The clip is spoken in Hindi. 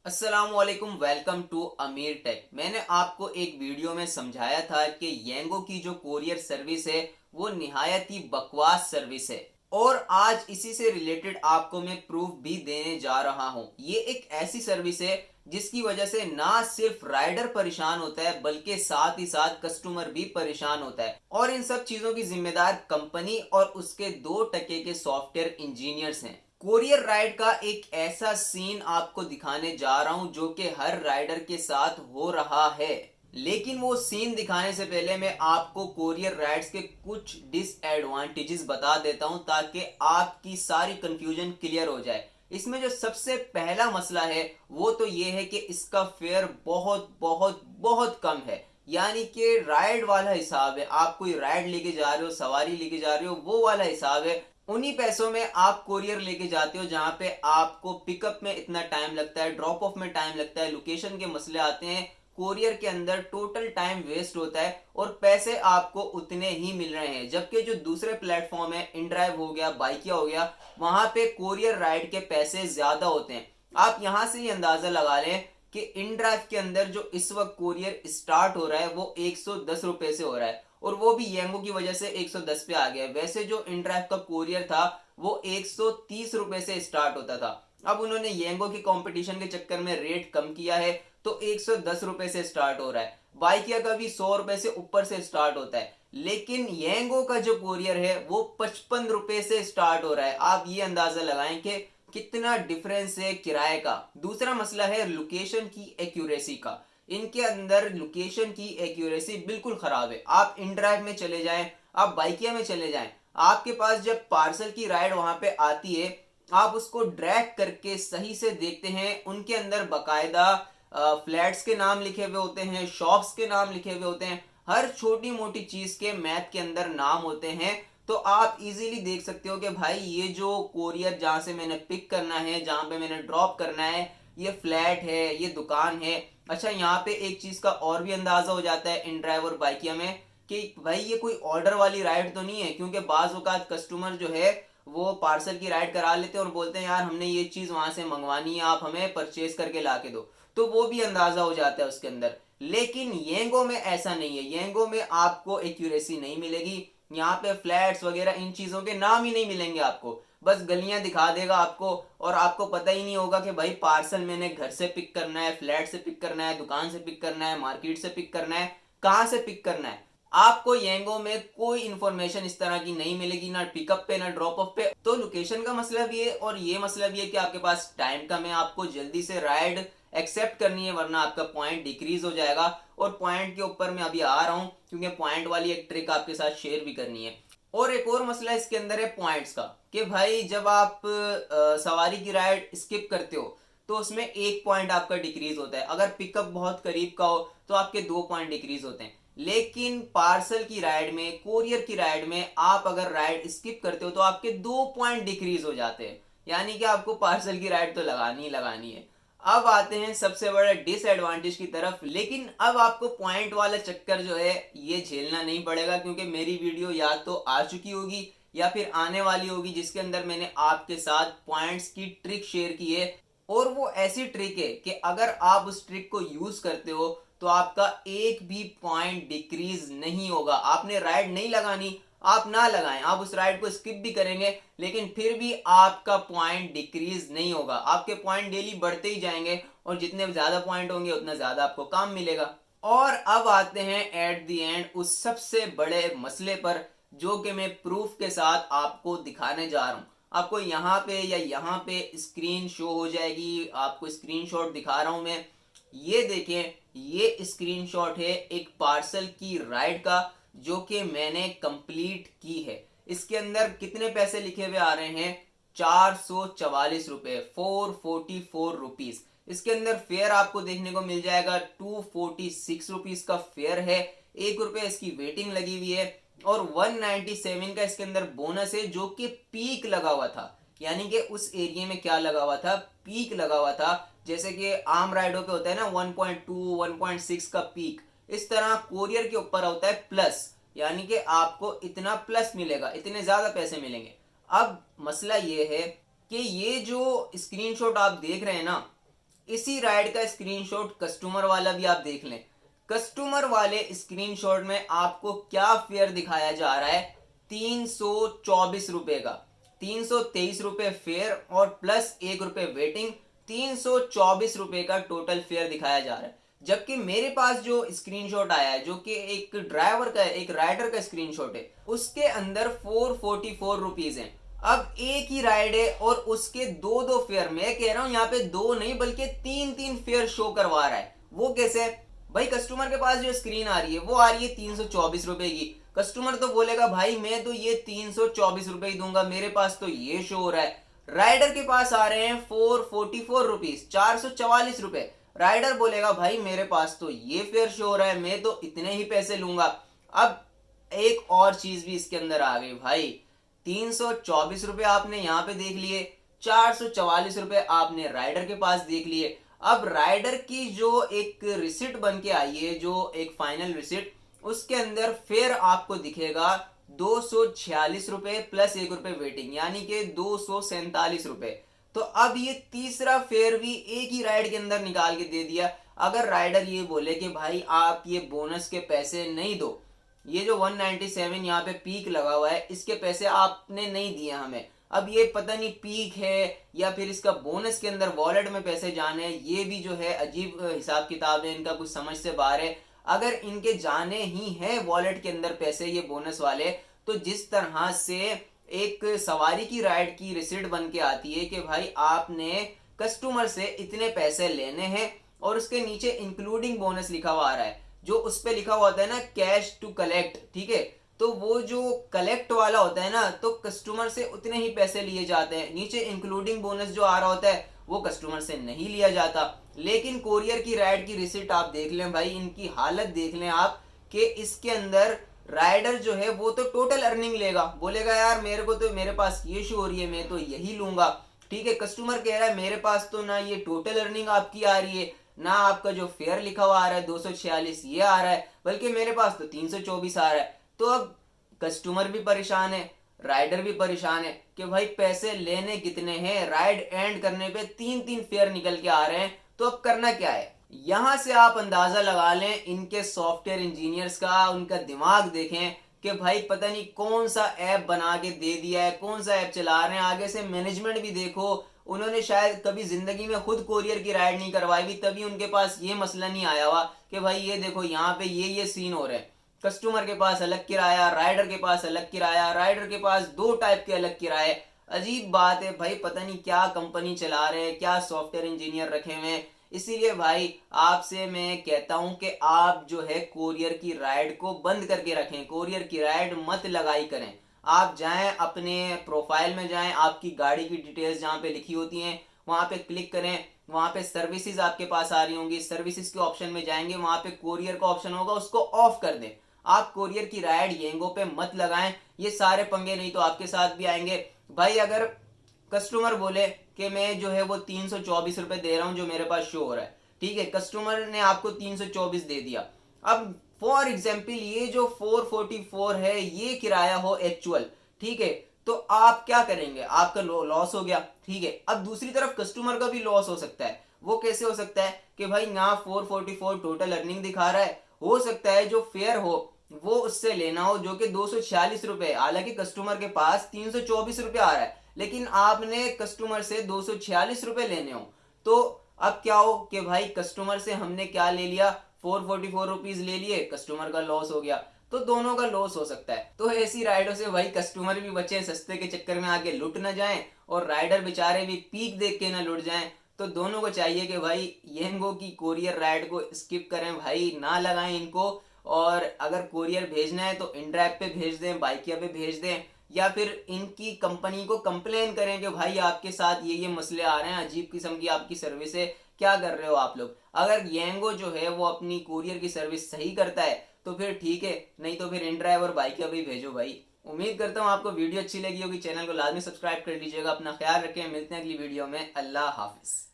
अस्सलामुअलैकुम, वेलकम टू अमीर टेक। मैंने आपको एक वीडियो में समझाया था कि येंगो की जो कोरियर सर्विस है वो निहायत ही बकवास सर्विस है। और आज इसी से रिलेटेड आपको मैं प्रूफ भी देने जा रहा हूँ। ये एक ऐसी सर्विस है जिसकी वजह से ना सिर्फ राइडर परेशान होता है बल्कि साथ ही साथ कस्टमर भी परेशान होता है। और इन सब चीजों की जिम्मेदार कंपनी और उसके 2 टके के सॉफ्टवेयर इंजीनियर्स हैं। कोरियर राइड का एक ऐसा सीन आपको दिखाने जा रहा हूं जो कि हर राइडर के साथ हो रहा है। लेकिन वो सीन दिखाने से पहले मैं आपको कोरियर राइड्स के कुछ डिसएडवांटेजेस बता देता हूं ताकि आपकी सारी कंफ्यूजन क्लियर हो जाए। इसमें जो सबसे पहला मसला है वो तो ये है कि इसका फेयर बहुत बहुत बहुत कम है। यानी कि राइड वाला हिसाब है, आप कोई राइड लेके जा रहे हो, सवारी लेके जा रहे हो, वो वाला हिसाब है। उन्हीं पैसों में आप कोरियर लेके जाते हो जहां पे आपको पिकअप में इतना टाइम लगता है, ड्रॉप ऑफ में टाइम लगता है, लोकेशन के मसले आते हैं, कोरियर के अंदर टोटल टाइम वेस्ट होता है और पैसे आपको उतने ही मिल रहे हैं। जबकि जो दूसरे प्लेटफॉर्म है, इनड्राइव हो गया, बाइकिया हो गया, वहां पे कोरियर राइड के पैसे ज्यादा होते हैं। आप यहां से ही अंदाजा लगा लें कि इनड्राइव के अंदर जो इस वक्त कोरियर स्टार्ट हो रहा है वो 110 रुपए से हो रहा है और वो भी येंगो की वजह से 110 पे आ गया है। वैसे जो इनड्राइव का कोरियर था वो 130 रुपए से स्टार्ट होता था। अब उन्होंने येंगो की कंपटीशन के चक्कर में रेट कम किया है तो 110 रुपए से स्टार्ट हो रहा है। बाइकिया का भी 100 रुपए से ऊपर से स्टार्ट होता है। लेकिन येंगो का जो कोरियर है वो 55 रुपए से स्टार्ट हो रहा है। आप ये अंदाजा लगाएं कि कितना डिफरेंस है किराए का। दूसरा मसला है लोकेशन की एक्यूरेसी का। इनके अंदर लोकेशन की एक्यूरेसी बिल्कुल खराब है। आप इनड्राइव में चले जाएं, आप बाइकिया में चले जाएं, आपके पास जब पार्सल की राइड वहां पे आती है आप उसको ड्रैग करके सही से देखते हैं, उनके अंदर बकायदा फ्लैट्स के नाम लिखे हुए होते हैं, शॉप्स के नाम लिखे हुए होते हैं, हर छोटी मोटी चीज के मैप के अंदर नाम होते हैं। तो आप इजीली देख सकते हो कि भाई ये जो कोरियर जहां से मैंने पिक करना है, जहां पे मैंने ड्रॉप करना है, ये फ्लैट है, ये दुकान है। अच्छा, यहाँ पे एक चीज का और भी अंदाजा हो जाता है इन ड्राइवर बाइकिया में कि भाई ये कोई ऑर्डर वाली राइड तो नहीं है, क्योंकि बाज औकात कस्टमर जो है वो पार्सल की राइड करा लेते हैं और बोलते हैं यार हमने ये चीज वहां से मंगवानी है, आप हमें परचेज करके ला के दो। तो वो भी अंदाजा हो जाता है उसके अंदर। लेकिन येंगो में ऐसा नहीं है। येंगो में आपको एक्यूरेसी नहीं मिलेगी। यहाँ पे फ्लैट्स वगैरह इन चीजों के नाम ही नहीं मिलेंगे आपको, बस गलियां दिखा देगा आपको और आपको पता ही नहीं होगा कि भाई पार्सल मैंने घर से पिक करना है, फ्लैट से पिक करना है, दुकान से पिक करना है, मार्केट से पिक करना है, कहां से पिक करना है। आपको येंगो में कोई इंफॉर्मेशन इस तरह की नहीं मिलेगी, ना पिकअप पे ना ड्रॉप ऑफ पे। तो लोकेशन का मसला भी है और ये मसला भी है कि आपके पास टाइम कम है, आपको जल्दी से राइड एक्सेप्ट करनी है वरना आपका पॉइंट डिक्रीज हो जाएगा। और पॉइंट के ऊपर मैं अभी आ रहा हूं क्योंकि पॉइंट वाली एक ट्रिक आपके साथ शेयर भी करनी है। और एक और मसला इसके अंदर है पॉइंट्स का कि भाई जब आप सवारी की राइड स्किप करते हो तो उसमें 1 पॉइंट आपका डिक्रीज होता है। अगर पिकअप बहुत करीब का हो तो आपके 2 पॉइंट डिक्रीज होते हैं। लेकिन पार्सल की राइड में, कोरियर की राइड में आप अगर राइड स्किप करते हो तो आपके 2 पॉइंट डिक्रीज हो जाते हैं। यानी कि आपको पार्सल की राइड तो लगानी ही लगानी है। अब आते हैं सबसे बड़े डिसएडवांटेज की तरफ। लेकिन अब आपको पॉइंट वाला चक्कर जो है ये झेलना नहीं पड़ेगा क्योंकि मेरी वीडियो या तो आ चुकी होगी या फिर आने वाली होगी जिसके अंदर मैंने आपके साथ पॉइंट्स की ट्रिक शेयर की है। और वो ऐसी ट्रिक है कि अगर आप उस ट्रिक को यूज करते हो तो आपका एक भी पॉइंट डिक्रीज नहीं होगा। आपने राइड नहीं लगानी, आप ना लगाएं, आप उस राइड को स्किप भी करेंगे लेकिन फिर भी आपका पॉइंट डिक्रीज नहीं होगा। आपके पॉइंट डेली बढ़ते ही जाएंगे और जितने ज्यादा पॉइंट होंगे उतना ज्यादा आपको काम मिलेगा। और अब आते हैं एट द एंड उस सबसे बड़े मसले पर जो कि मैं प्रूफ के साथ आपको दिखाने जा रहा हूं। आपको यहाँ पे या यहाँ पे स्क्रीन शो हो जाएगी, आपको स्क्रीनशॉट दिखा रहा हूं मैं। ये देखें, ये स्क्रीनशॉट है एक पार्सल की राइड का जो कि मैंने कंप्लीट की है। इसके अंदर कितने पैसे लिखे हुए आ रहे हैं? 444 रुपए, 444 रुपीज। इसके अंदर फेयर आपको देखने को मिल जाएगा 246 रुपीज का फेयर है। 1 रुपए इसकी वेटिंग लगी हुई है और 197 का इसके अंदर बोनस है जो कि पीक लगा हुआ था। यानी कि उस एरिया में क्या लगा हुआ था? पीक लगा हुआ था। जैसे कि आम राइडों पे होता है ना 1.2 1.6 का पीक, इस तरह कोरियर के ऊपर होता है प्लस। यानी कि आपको इतना प्लस मिलेगा, इतने ज्यादा पैसे मिलेंगे। अब मसला ये है कि ये जो स्क्रीनशॉट आप देख रहे हैं ना, इसी राइड का स्क्रीनशॉट कस्टमर वाला भी आप देख लें। कस्टमर वाले स्क्रीनशॉट में आपको क्या फेयर दिखाया जा रहा है, 324 रुपए का। 323 रुपए फेयर और प्लस 1 रुपए वेटिंग, 324 रुपए का टोटल फेयर दिखाया जा रहा है। जबकि मेरे पास जो स्क्रीनशॉट आया है, जो कि एक ड्राइवर का, एक राइडर का स्क्रीनशॉट है, उसके अंदर 444 रुपीज है। अब एक ही राइड है और उसके दो दो फेयर, मैं कह रहा हूं यहाँ पे दो नहीं बल्कि तीन तीन फेयर शो करवा रहा है। वो कैसे? भाई कस्टमर के पास जो स्क्रीन आ रही है वो आ रही है 324 रुपए की। कस्टमर तो बोलेगा भाई मैं तो ये 324 रुपए ही दूंगा, मेरे पास तो ये शो हो रहा है। राइडर के पास आ रहे हैं 444 रुपीज, 444 रुपए। राइडर बोलेगा भाई मेरे पास तो ये फेयर शो हो रहा है, मैं तो इतने ही पैसे लूंगा। अब एक और चीज भी इसके अंदर आ गई भाई, 324 रुपए आपने यहाँ पे देख लिए, 444 रुपए आपने राइडर के पास देख लिए। अब राइडर की जो एक रिसिट बन के आई है, जो एक फाइनल रिसिट, उसके अंदर फेयर आपको दिखेगा 246 रुपए प्लस 1 रुपए वेटिंग, यानी कि 247 रुपए। तो अब ये तीसरा फेयर भी एक ही राइड के अंदर निकाल के दे दिया। अगर राइडर ये बोले कि भाई आप ये बोनस के पैसे नहीं दो, ये जो 197 यहाँ पे पीक लगा हुआ है, इसके पैसे आपने नहीं दिए हमें, अब ये पता नहीं पीक है या फिर इसका बोनस के अंदर वॉलेट में पैसे जाने, ये भी जो है अजीब हिसाब किताब है, इनका कुछ समझ से बाहर है। अगर इनके जाने ही है वॉलेट के अंदर पैसे ये बोनस वाले, तो जिस तरह से एक सवारी की राइड की रिसिट बन के आती है कि भाई आपने कस्टमर से इतने पैसे लेने हैं और उसके नीचे इंक्लूडिंग बोनस लिखा हुआ आ रहा है, जो उस पे लिखा हुआ होता है ना कैश टू कलेक्ट, ठीक है, तो वो जो कलेक्ट वाला होता है ना, तो कस्टमर से उतने ही पैसे लिए जाते हैं। नीचे इंक्लूडिंग बोनस जो आ रहा होता है वो कस्टमर से नहीं लिया जाता। लेकिन कोरियर की राइड की रिसिट आप देख लें भाई, इनकी हालत देख लें आप, कि इसके अंदर राइडर जो है वो तो टोटल अर्निंग लेगा, बोलेगा यार मेरे को तो, मेरे पास ये शो हो रही है, मैं तो यही लूंगा, ठीक है। कस्टमर कह रहा है मेरे पास तो ना ये टोटल अर्निंग आपकी आ रही है, ना आपका जो फेयर लिखा हुआ आ रहा है 246 ये आ रहा है, बल्कि मेरे पास तो 324 आ रहा है। तो अब कस्टमर भी परेशान है, राइडर भी परेशान है कि भाई पैसे लेने कितने हैं, राइड एंड करने पे तीन तीन फेयर निकल के आ रहे हैं, तो अब करना क्या है। यहां से आप अंदाजा लगा लें इनके सॉफ्टवेयर इंजीनियर्स का, उनका दिमाग देखें कि भाई पता नहीं कौन सा ऐप बना के दे दिया है, कौन सा ऐप चला रहे हैं। आगे से मैनेजमेंट भी देखो, उन्होंने शायद कभी जिंदगी में खुद कोरियर की राइड नहीं करवाई भी, तभी उनके पास ये मसला नहीं आया हुआ कि भाई ये देखो यहाँ पे ये सीन हो रहे हैं। कस्टमर के पास अलग किराया, राइडर के पास अलग किराया, राइडर के पास दो टाइप के अलग किराए। अजीब बात है भाई, पता नहीं क्या कंपनी चला रहे हैं, क्या सॉफ्टवेयर इंजीनियर रखे हुए हैं। इसीलिए भाई आपसे मैं कहता हूं कि आप जो है कोरियर की राइड को बंद करके रखें, कोरियर की राइड मत लगाई करें। आप जाएं अपने प्रोफाइल में जाएं, आपकी गाड़ी की डिटेल्स जहां पे लिखी होती हैं वहां पे क्लिक करें, वहां पे सर्विसेज आपके पास आ रही होंगी, सर्विसेज के ऑप्शन में जाएंगे, वहां पे कोरियर का ऑप्शन होगा, उसको ऑफ कर दें। आप कोरियर की राइड येंगो पे मत लगाएं, ये सारे पंगे नहीं तो आपके साथ भी आएंगे। भाई अगर कस्टमर बोले कि मैं जो है वो 324 रुपए दे रहा हूं जो मेरे पास शो हो रहा है, ठीक है, कस्टमर ने आपको 324 दे दिया। अब फॉर एग्जाम्पल ये जो 444 है ये किराया हो एक्चुअल, ठीक है, तो आप क्या करेंगे, आपका लॉस हो गया, ठीक है। अब दूसरी तरफ कस्टमर का भी लॉस हो सकता है। वो कैसे हो सकता है कि भाई यहाँ 444 टोटल अर्निंग दिखा रहा है, हो सकता है जो फेयर हो वो उससे लेना हो जो कि 246 रुपए, हालांकि कस्टमर के पास 324 रुपए आ रहा है, लेकिन आपने कस्टमर से 246 रुपए लेने हो। तो अब क्या हो कि भाई कस्टमर से हमने क्या ले लिया, 444 रुपीज ले लिए, कस्टमर का लॉस हो गया, तो दोनों का लॉस हो सकता है। तो ऐसी राइडों से भाई कस्टमर भी बचे, सस्ते के चक्कर में आके लुट ना जाएं और राइडर बेचारे भी पीक देख के ना लुट जाएं। तो दोनों को चाहिए कि भाई येंगो की कोरियर राइड को स्किप करें भाई, ना लगाएं इनको। और अगर कोरियर भेजना है तो इनड्राइव पे भेज दें, बाइकिया पे भेज दें, या फिर इनकी कंपनी को कंप्लेन करें कि भाई आपके साथ ये मसले आ रहे हैं, अजीब किस्म की आपकी सर्विस है, क्या कर रहे हो आप लोग। अगर येंगो जो है वो अपनी कोरियर की सर्विस सही करता है तो फिर ठीक है, नहीं तो फिर इनड्राइव और बाइकिया भी भेजो भाई। उम्मीद करता हूँ आपको वीडियो अच्छी लगी होगी, चैनल को लाजमी सब्सक्राइब कर लीजिएगा। अपना ख्याल रखें, मिलते हैं अगली वीडियो में। अल्लाह हाफिज।